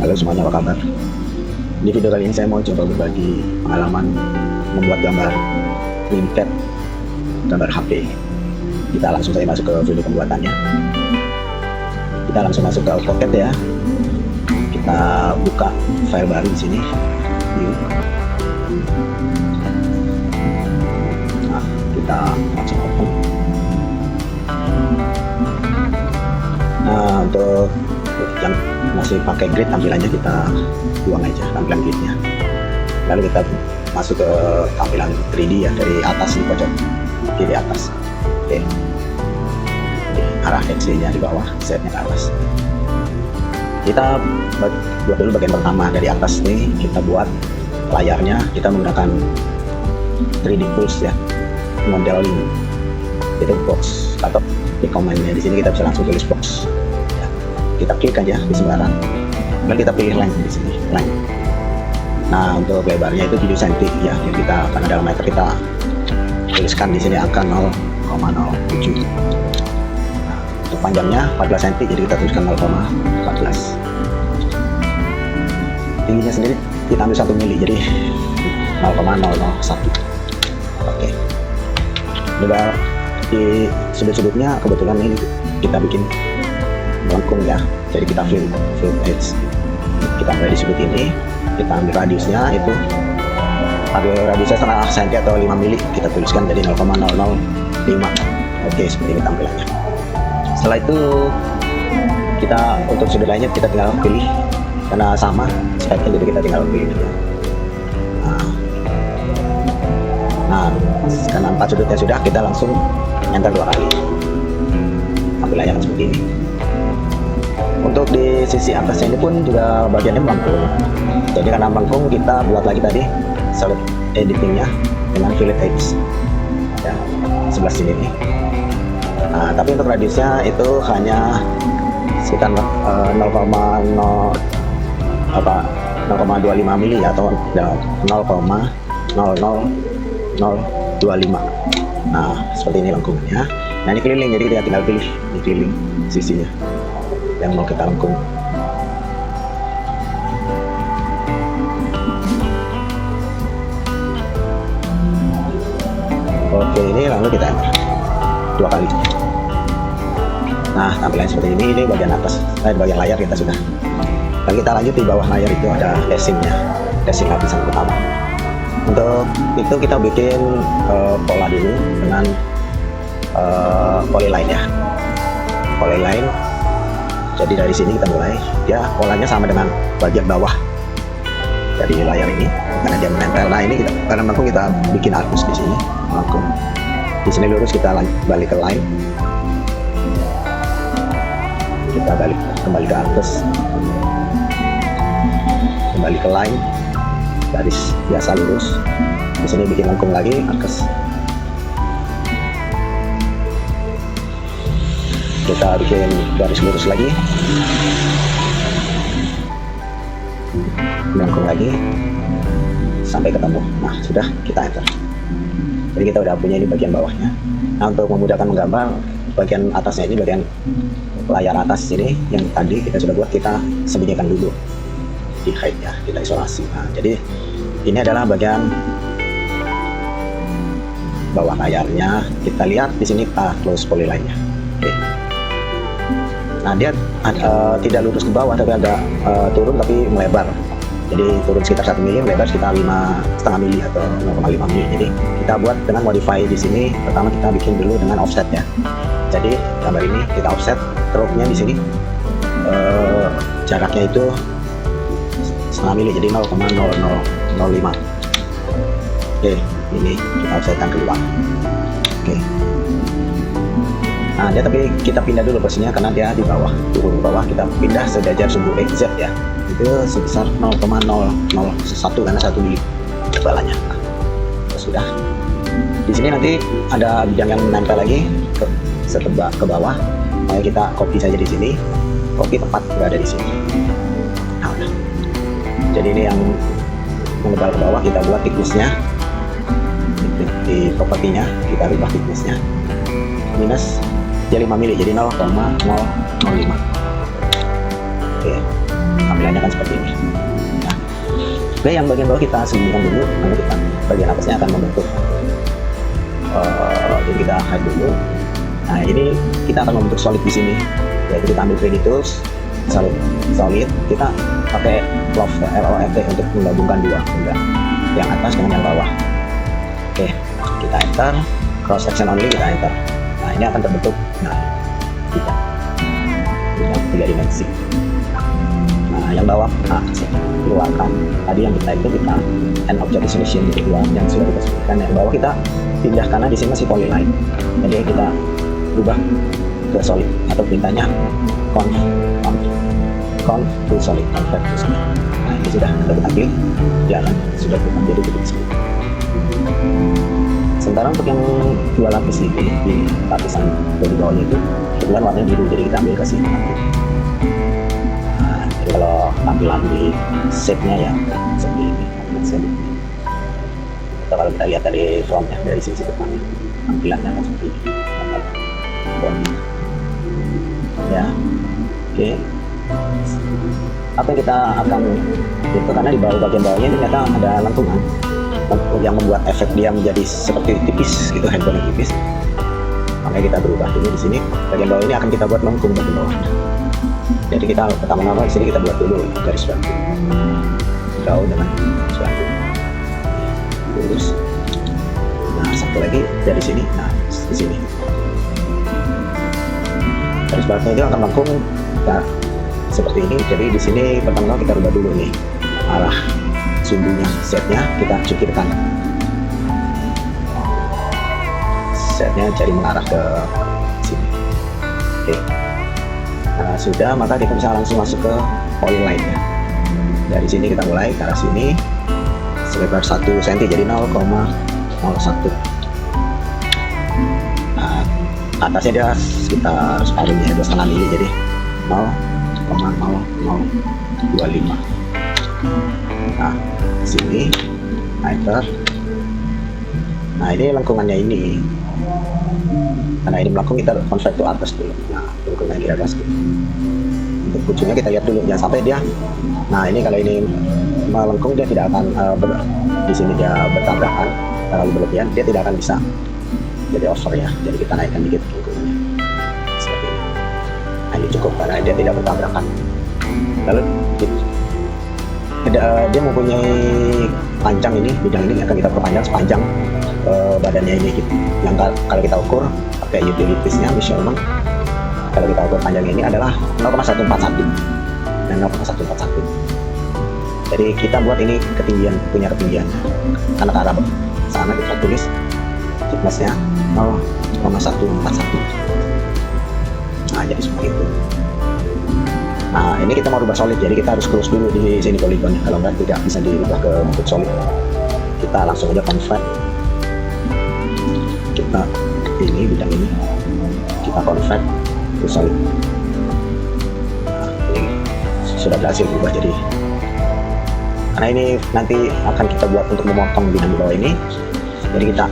Halo semuanya, apa kabar? Di video kali ini saya mau coba berbagi pengalaman membuat gambar printed, gambar HP. Kita langsung saja masuk ke video pembuatannya. Kita langsung masuk ke AutoCAD ya. Kita buka file baru di sini. View. Nah, kita langsung open. Nah, untuk yang masih pakai grid tampilannya kita buang aja tampilan gridnya, lalu kita masuk ke tampilan 3D ya, dari atas di pojok kiri atas. Oke, arah X nya di bawah, setnya ke atas. Kita buat dulu bagian pertama dari atas nih, kita buat layarnya. Kita menggunakan 3D Tools ya, modeling itu box atau di komennya di sini kita bisa langsung tulis box. Kita klik aja di sembarang, kemudian kita pilih length di sini, length. Nah, untuk lebarnya itu 7 cm ya, yang kita karena dalam meter kita tuliskan di sini angka 0,07. Nah, untuk panjangnya 14 cm, jadi kita tuliskan 0,14. Tingginya sendiri kita ambil 1 mili, jadi 0,001. Oke. Juga di sudut-sudutnya kebetulan ini kita bikin melengkung ya, jadi kita flip edge. Kita ambil di sudut ini, kita ambil radiusnya itu, ambil radiusnya setengah cm atau 5 mili, kita tuliskan jadi 0,005. Oke, seperti ini tampilannya. Setelah itu kita untuk sudut lainnya kita tinggal pilih, karena sama speknya jadi kita tinggal pilih aja. Nah, karena 4 sudutnya sudah, kita langsung enter 2 kali. Tampilannya seperti ini. Untuk di sisi atasnya ini pun juga bagiannya melengkung. Jadi karena melengkung, kita buat lagi tadi solid editingnya dengan fillet edge ya, sebelah sini nih. Nah, tapi untuk radiusnya itu hanya sekitar 0,25 mili atau 0,00025. Nah, seperti ini lengkungnya. Nah, ini keliling, jadi kita tinggal pilih di keliling sisinya yang mau kita lengkung. Oke, ini lalu kita enter 2 kali. Nah, tampilannya seperti ini. Ini bagian atas, bagian layar kita sudah. Lalu kita lanjut, di bawah layar itu ada dashingnya, dashing lapisan pertama. Untuk itu kita bikin pola dulu dengan polyline ya, polyline. Jadi dari sini kita mulai, ya polanya sama dengan bagian bawah dari layar ini, karena dia menempel. Nah, ini kita karena melengkung, kita bikin arcus di sini, melengkung. Di sini lurus, kita balik ke line, kita balik kembali ke arcus, kembali ke line, garis biasa lurus. Di sini bikin lengkung lagi, arcus. Kita bikin garis lurus lagi, melengkung lagi sampai ketemu. Nah, sudah, kita enter. Jadi kita udah punya ini bagian bawahnya. Nah, untuk memudahkan menggambar, bagian atasnya ini, bagian layar atas ini yang tadi kita sudah buat, kita sembunyikan dulu di hide ya, kita isolasi. Nah, jadi ini adalah bagian bawah layarnya. Kita lihat di sini, kita close polyline-nya. Oke. Nah, dia tidak lurus ke bawah, tapi agak turun tapi melebar. Jadi turun sekitar 1 mili, melebar sekitar 5,5 mili atau 0,5 mili. Jadi kita buat dengan modify di sini. Pertama kita bikin dulu dengan offset ya. Jadi gambar ini kita offset, stroke-nya di sini jaraknya itu setengah mili, jadi 0,0005. Oke, ini kita offsetkan keluar. Oke. Nah, dia tapi kita pindah dulu posisinya karena dia di bawah, turun ke bawah, kita pindah sejajar sumbu XZ ya. Itu sebesar 0,001 karena 1 mili tebalannya. Nah, sudah. Di sini nanti ada bidang yang menempel lagi ke bawah. Nah, kita copy saja di sini. Copy tempat berada di sini. Nah, udah. Jadi ini yang menebal ke bawah, kita buat thickness-nya. Di propertinya kita rubah thickness-nya. Minus ya 5 mili, jadi 0,005. Oke, tampilannya kan seperti ini. Oke, yang bagian bawah kita sembunyikan dulu, lalu kita bagian atasnya akan membentuk. Jadi kita hide dulu. Nah, ini kita akan membentuk solid di sini. Yaitu kita ambil 3D tools, solid, kita pakai LOFT untuk menggabungkan dua benda, yang atas dengan yang bawah. Oke, kita enter, cross section only kita enter. Nah, ini akan terbentuk. Nah, tiga dimensi. Nah, yang bawah, keluarkan. Tadi yang kita itu kita end object resolution itu keluar yang sudah kita sebutkan. Yang bawah kita pindah karena di sini masih polyline. Jadi kita ubah ke solid atau perintahnya conv to solid, convert to solid. Nah, ini sudah kita pilih, dia akan sudah berubah jadi titik solid. Sementara untuk yang dua lapis ini di lapisan dari bawahnya itu kebetulan warnanya biru, jadi kita ambil ke sini. Nah, jadi kalau tampilan di shape-nya ya seperti ini. Kalau kita lihat dari frontnya, dari sisi depan, tampilannya akan seperti ini. Ya, oke. Apa yang kita akan itu karena di bawah bagian bawahnya ini ternyata ada lengkungan yang membuat efek dia menjadi seperti tipis gitu, handphone yang tipis. Makanya kita berubah dulu di sini. Bagian bawah ini akan kita buat lengkung bagian bawahnya. Jadi kita pertama-tama di sini kita buat dulu garis bantu. Draw dengan garis bantu. Terus, nah satu lagi dari sini. Nah di sini. Garis bantu itu akan lengkung. Nah, seperti ini. Jadi di sini pertama-tama kita rubah dulu nih arah sumbunya, setnya kita cukirkan. Setnya jadi mengarah ke sini. Oke. Nah, sudah, maka kita bisa langsung masuk ke polyline ya. Dari sini kita mulai ke arah sini selebar 1 cm jadi 0,01. Nah, atasnya dia sekitar separuhnya 2,5 mili jadi 0,0025. Nah, sini enter. Nah, ini lengkungannya ini. Karena ini melengkung, kita convert to atas dulu. Nah, lengkungannya di atas. Untuk ujungnya kita lihat dulu, jangan sampai dia. Nah, ini kalau ini melengkung dia tidak akan di sini dia bertabrakan, terlalu berlebihan, dia tidak akan bisa jadi over ya. Jadi kita naikkan dikit lengkungannya seperti ini. Nah, ini cukup karena dia tidak bertabrakan. Lalu dia mempunyai panjang ini, bidang ini akan kita perpanjang sepanjang badannya ini gitu. Yang kalau kita ukur pakai utilitiesnya measurement, kalau kita ukur panjang ini adalah 0,141 dan 0,141. Jadi kita buat ini ketinggian, punya ketinggian karena ke arah sana kita tulis thicknessnya 0,141. Nah, jadi seperti itu. Nah, ini kita mau rubah solid, jadi kita harus close dulu di sini poligonnya, kalau enggak tidak bisa dirubah ke bentuk solid. Kita langsung aja convert. Kita ini bidang ini kita convert ke solid. Nah, ini sudah berhasil berubah jadi. Karena ini nanti akan kita buat untuk memotong bidang di bawah ini, jadi kita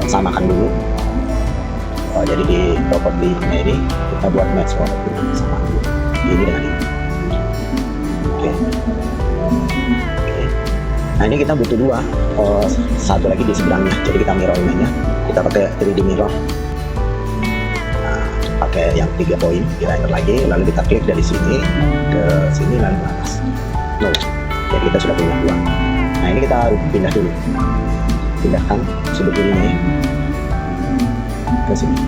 samakan dulu. Jadi di property-nya ini kita buat match property sama ini dengan ini. Oke. Nah, ini kita butuh dua, satu lagi di seberangnya. Jadi kita mirroring aja. Kita pakai 3D mirror. Nah, pakai yang 3 poin, kita enter lagi, lalu kita klik dari sini ke sini lalu ke atas. No. Jadi kita sudah punya dua. Nah, ini kita pindah dulu. Pindahkan sudut kirinya ke sini.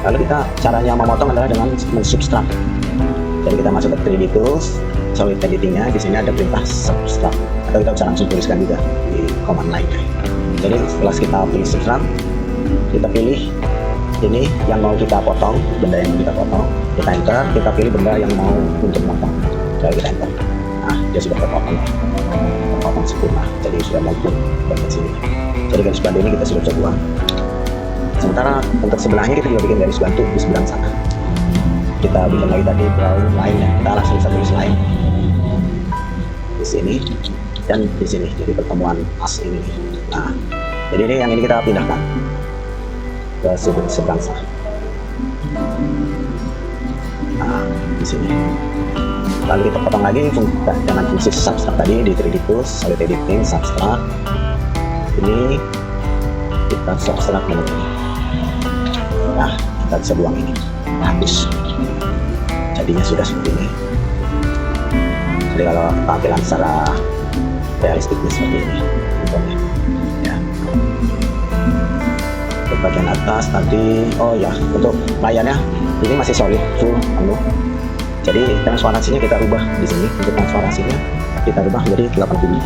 Lalu kita caranya memotong adalah dengan mensubtract. Jadi kita masuk ke 3D tools, solid editingnya, di sini ada perintah subtract. Atau kita bisa langsung tuliskan juga di command line. Jadi setelah kita pilih subtract, kita pilih ini yang mau kita potong, benda yang mau kita potong, kita enter, kita pilih benda yang mau untuk potong, lalu kita enter. Nah, dia sudah terpotong, sempurna. Jadi sudah melengkung bagian sini. Jadi garis bantu ini kita sudah bisa buang. Sementara untuk sebelahnya kita juga bikin garis bantu di sebelah sana. Kita bikin lagi tadi brown line ya. Kita langsung bisa tulis line di sini dan di sini. Jadi pertemuan as ini. Nah, jadi ini yang ini kita pindahkan ke sebelah sana. Nah, di sini. Lalu kita potong lagi dengan fungsi subtract tadi di 3D Tools, solid editing, subtract. Ini kita subtract dulu. Nah, kita bisa buang ini. Habis. Jadinya sudah seperti ini. Jadi kalau tampilan secara realistiknya seperti ini. Ya. Untuk bagian atas tadi, oh ya, untuk layarnya ini masih solid full penuh. Jadi transparansinya kita rubah di sini. Untuk transparansinya kita rubah jadi 80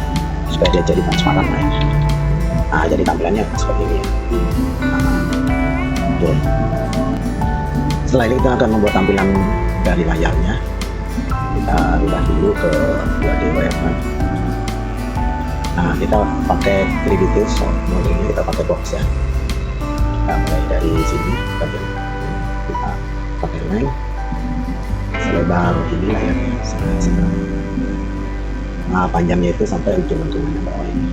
supaya dia jadi transparan layarnya. Nah, jadi tampilannya seperti ini ya. Oke. Setelah ini kita akan membuat tampilan dari layarnya. Kita rubah dulu ke 2D wireframe. Nah, kita pakai 3D Tools. Mode ini kita pakai box ya. Kita mulai dari sini bagian kita pakai line selebar ini layarnya sekarang. Nah, panjangnya itu sampai ujung-ujungnya bawah ini.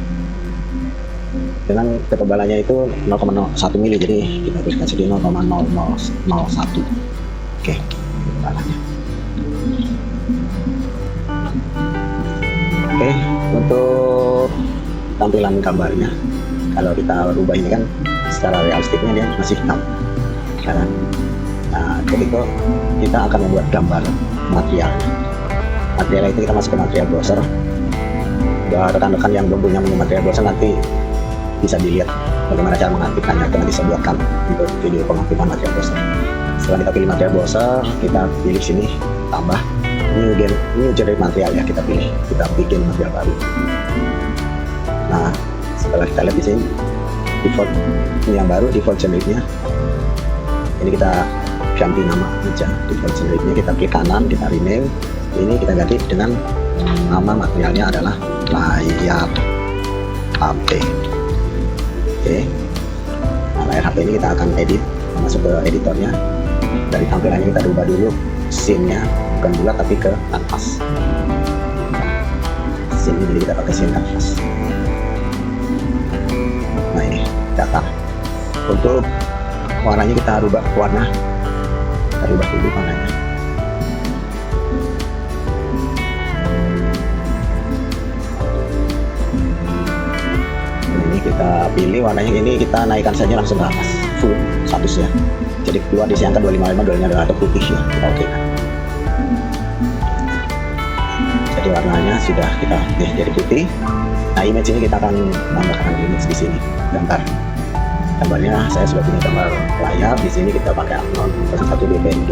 Dengan ketebalannya itu 0,01 mili, jadi kita tuliskan di 0,0001. Oke, ketebalannya. Oke, untuk tampilan gambarnya, kalau kita rubah ini kan secara realistiknya dia masih hitam. Kan? Nah, ketika kita akan membuat gambar materialnya. Materialnya itu kita masuk ke material browser. Buat rekan-rekan yang belum punya material browser, nanti bisa dilihat bagaimana cara mengaktifkannya. Kita nanti saya buatkan untuk video pengaktifan material browser. Setelah kita pilih material browser, kita pilih sini tambah new generate material ya, kita pilih, kita bikin material baru. Nah, setelah kita lihat di sini default ini yang baru, default generate-nya ini kita ganti nama aja. Default generate-nya kita klik kanan, kita rename, ini kita ganti dengan nama materialnya adalah layar HP. Oke. Nah, layar HP ini kita akan edit, masuk ke editornya. Dari tampilannya kita rubah dulu scene-nya, bukan bulat tapi ke kanvas. Scene ini kita pakai scene kanvas. Nah, ini datar. Untuk warnanya kita rubah warna. Kita rubah dulu warnanya. Ini kita pilih warnanya, ini kita naikkan saja langsung ke atas full statusnya. Jadi keluar di angka 255, doanya ada putih ya, kita oke kan. Jadi warnanya sudah kita jadi putih. Nah, image ini kita akan tambahkan image di sini, gambarnya saya sudah punya gambar layar. Di sini kita pakai Anon 01 PNG.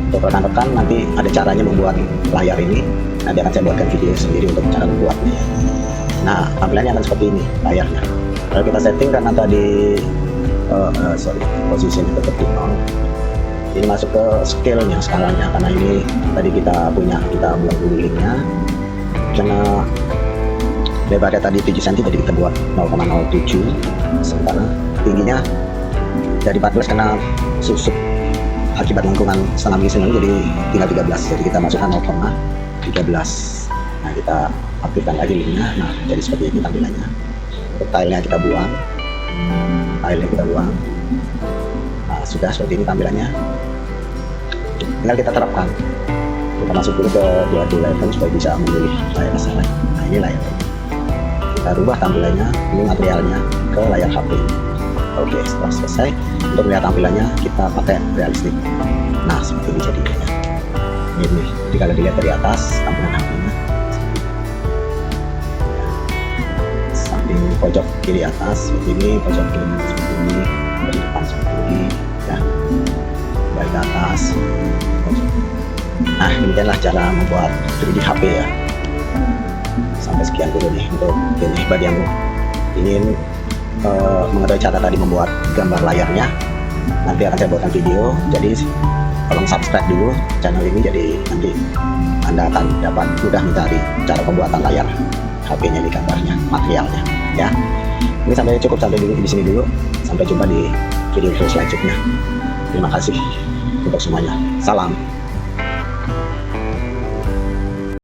Untuk rekan-rekan nanti ada caranya membuat layar ini, nanti akan saya buatkan video sendiri untuk cara membuatnya. Nah, tampilannya akan seperti ini layarnya. Kalau kita setting karena tadi posisinya tetap di nol, ini masuk ke scale-nya, skalanya, karena ini tadi kita buat dulu linknya. Karena lebarnya tadi 7 cm, jadi kita buat 0,07. Sementara tingginya dari 14 karena susut akibat lingkungan setengah mili sendiri, jadi tinggal 13. Jadi kita masukkan 0,13. Nah, kita aktifkan lagi linknya. Nah, jadi seperti ini tampilannya. Untuk tilenya kita buang. Nah, sudah seperti ini tampilannya. Tinggal kita terapkan. Kita masuk dulu ke 2D wireframe supaya bisa memilih layar asal. Nah, ini layar. Kita rubah tampilannya, ini materialnya ke layar HP. Oke, setelah selesai, untuk melihat tampilannya kita pakai realistik. Nah, seperti ini jadinya. Ini, jadi kalau dilihat dari atas tampilan HP-nya, samping pojok kiri atas seperti ini, pojok kiri atas seperti ini, dari depan seperti ini, ya, dari atas. Nah, demikianlah cara membuat 3D HP ya. Sampai sekian dulu nih untuk ini. Bagi yang ingin mengetahui cara tadi membuat gambar layarnya, nanti akan saya buatkan video. Jadi tolong subscribe dulu channel ini, jadi nanti Anda akan dapat mudah mencari cara pembuatan layar HP-nya, di gambarnya, materialnya ya. Ini sampai di sini dulu. Sampai jumpa di video selanjutnya. Terima kasih untuk semuanya. Salam.